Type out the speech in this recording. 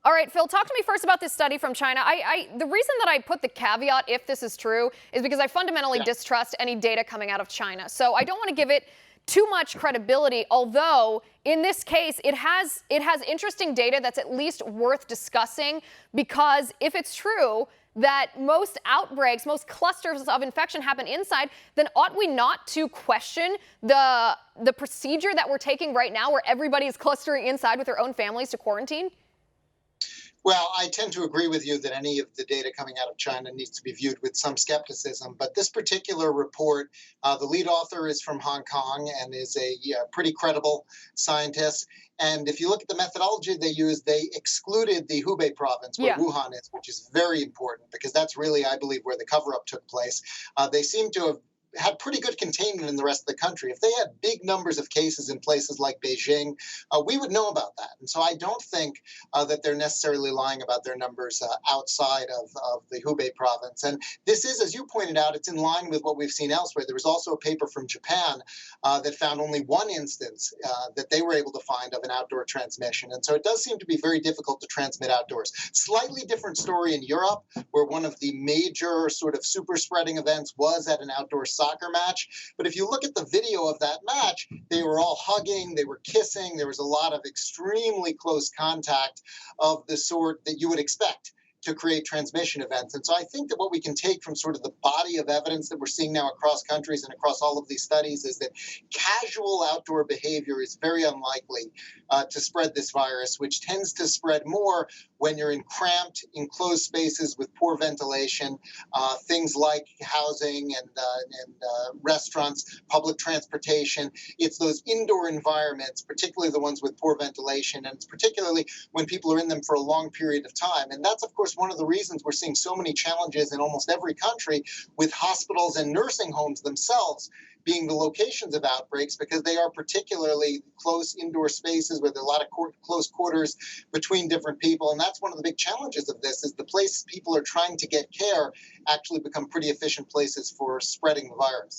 All right, Phil, talk to me first about this study from China. The reason that I put the caveat, if this is true, is because I fundamentally distrust any data coming out of China. So I don't want to give it too much credibility, although in this case, it has interesting data that's at least worth discussing, because if it's true that most outbreaks, most clusters of infection happen inside, then ought we not to question the procedure that we're taking right now where everybody is clustering inside with their own families to quarantine? Well, I tend to agree with you that any of the data coming out of China needs to be viewed with some skepticism. But this particular report, the lead author is from Hong Kong and is a pretty credible scientist. And if you look at the methodology they used, they excluded the Hubei province, where Yeah. Wuhan is, which is very important because that's really, I believe, where the cover up took place. They seem to have had pretty good containment in the rest of the country. If they had big numbers of cases in places like Beijing, we would know about that. And so I don't think that they're necessarily lying about their numbers outside of the Hubei province. And this is, as you pointed out, it's in line with what we've seen elsewhere. There was also a paper from Japan that found only one instance that they were able to find of an outdoor transmission. And so it does seem to be very difficult to transmit outdoors. Slightly different story in Europe, where one of the major sort of super spreading events was at an outdoor soccer match. But if you look at the video of that match, they were all hugging, they were kissing. There was a lot of extremely close contact of the sort that you would expect to create transmission events. And so I think that what we can take from sort of the body of evidence that we're seeing now across countries and across all of these studies is that casual outdoor behavior is very unlikely to spread this virus, which tends to spread more when you're in cramped, enclosed spaces with poor ventilation, things like housing and restaurants, public transportation. It's those indoor environments, particularly the ones with poor ventilation, and it's particularly when people are in them for a long period of time. And that's, of course, one of the reasons we're seeing so many challenges in almost every country with hospitals and nursing homes themselves being the locations of outbreaks, because they are particularly close indoor spaces where there are a lot of close quarters between different people. And that's one of the big challenges of this, is the places people are trying to get care actually become pretty efficient places for spreading the virus.